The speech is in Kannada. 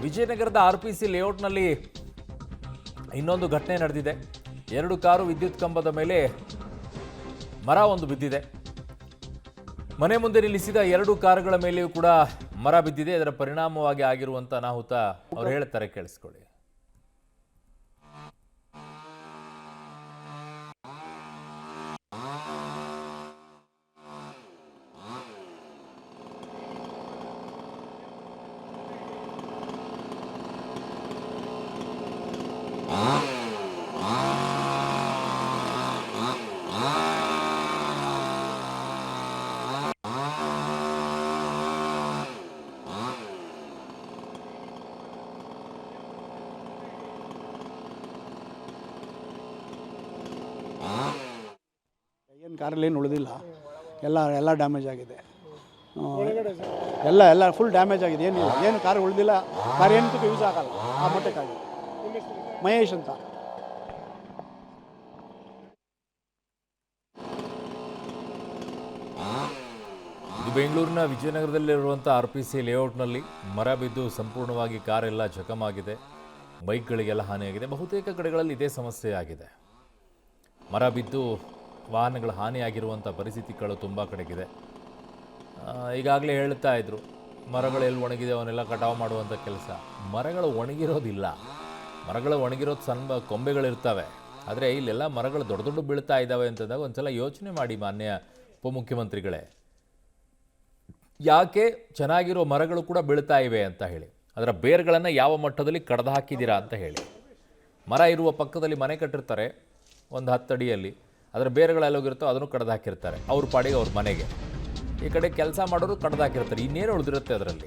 ವಿಜಯನಗರದ RPC ಲೇಔಟ್ನಲ್ಲಿ ಇನ್ನೊಂದು ಘಟನೆ ನಡೆದಿದೆ. 2 ಕಾರು ವಿದ್ಯುತ್ ಕಂಬದ ಮೇಲೆ ಮರ ಒಂದು ಬಿದ್ದಿದೆ. ಮನೆ ಮುಂದೆ ನಿಲ್ಲಿಸಿದ 2 ಕಾರುಗಳ ಮೇಲೆಯೂ ಕೂಡ ಮರ ಬಿದ್ದಿದೆ. ಇದರ ಪರಿಣಾಮವಾಗಿ ಆಗಿರುವಂತ ಅನಾಹುತ ಅವರು ಹೇಳ್ತಾರೆ, ಕೇಳಿಸ್ಕೊಳ್ಳಿ. ಏನು ಕಾರಲ್ಲಿ ಏನು ಉಳಿದಿಲ್ಲ, ಎಲ್ಲ ಡ್ಯಾಮೇಜ್ ಆಗಿದೆ. ಎಲ್ಲ ಫುಲ್ ಡ್ಯಾಮೇಜ್ ಆಗಿದೆ. ಏನು ಕಾರ್ ಉಳಿದಿಲ್ಲ, ಕಾರ್ ಏನಕ್ಕೂ ಯೂಸ್ ಆಗಲ್ಲ ಆ ಮಟ್ಟಕ್ಕಾಗಿದೆ. ಮಹೇಶ್ ಅಂತ. ಇದು ಬೆಂಗಳೂರಿನ ವಿಜಯನಗರದಲ್ಲಿರುವಂಥ RPC ಲೇಔಟ್ನಲ್ಲಿ ಮರ ಬಿದ್ದು ಸಂಪೂರ್ಣವಾಗಿ ಕಾರೆಲ್ಲ ಜಖಮಾಗಿದೆ. ಬೈಕ್ಗಳಿಗೆಲ್ಲ ಹಾನಿಯಾಗಿದೆ. ಬಹುತೇಕ ಕಡೆಗಳಲ್ಲಿ ಇದೇ ಸಮಸ್ಯೆ ಆಗಿದೆ. ಮರ ಬಿದ್ದು ವಾಹನಗಳ ಹಾನಿಯಾಗಿರುವಂಥ ಪರಿಸ್ಥಿತಿಗಳು ತುಂಬ ಕಡೆಗಿದೆ. ಈಗಾಗಲೇ ಹೇಳ್ತಾ ಇದ್ರು, ಮರಗಳು ಎಲ್ಲಿ ಒಣಗಿದೆ ಅವನ್ನೆಲ್ಲ ಕಟಾವು ಮಾಡುವಂಥ ಕೆಲಸ. ಮರಗಳು ಒಣಗಿರೋದಿಲ್ಲ, ಮರಗಳು ಒಣಗಿರೋದು ಸಣ್ಣ ಕೊಂಬೆಗಳಿರ್ತವೆ. ಆದರೆ ಇಲ್ಲೆಲ್ಲ ಮರಗಳು ದೊಡ್ಡ ದೊಡ್ಡ ಬೀಳ್ತಾ ಇದ್ದಾವೆ ಅಂತಂದಾಗ ಒಂದ್ಸಲ ಯೋಚನೆ ಮಾಡಿ ಮಾನ್ಯ ಉಪಮುಖ್ಯಮಂತ್ರಿಗಳೇ, ಯಾಕೆ ಚೆನ್ನಾಗಿರೋ ಮರಗಳು ಕೂಡ ಬೀಳ್ತಾ ಇವೆ ಅಂತ ಹೇಳಿ, ಅದರ ಬೇರುಗಳನ್ನು ಯಾವ ಮಟ್ಟದಲ್ಲಿ ಕಡ್ದು ಹಾಕಿದ್ದೀರಾ ಅಂತ ಹೇಳಿ. ಮರ ಇರುವ ಪಕ್ಕದಲ್ಲಿ ಮನೆ ಕಟ್ಟಿರ್ತಾರೆ ಒಂದು 10 ಅಡಿಯಲ್ಲಿ, ಅದರ ಬೇರುಗಳೆಲ್ಲೋಗಿರುತ್ತೋ ಅದನ್ನು ಕಡ್ದು ಹಾಕಿರ್ತಾರೆ ಅವ್ರ ಪಾಡಿಗೆ ಅವ್ರ ಮನೆಗೆ. ಈ ಕಡೆ ಕೆಲಸ ಮಾಡೋರು ಕಡ್ದು ಹಾಕಿರ್ತಾರೆ. ಇನ್ನೇನು ಉಳಿದಿರುತ್ತೆ ಅದರಲ್ಲಿ.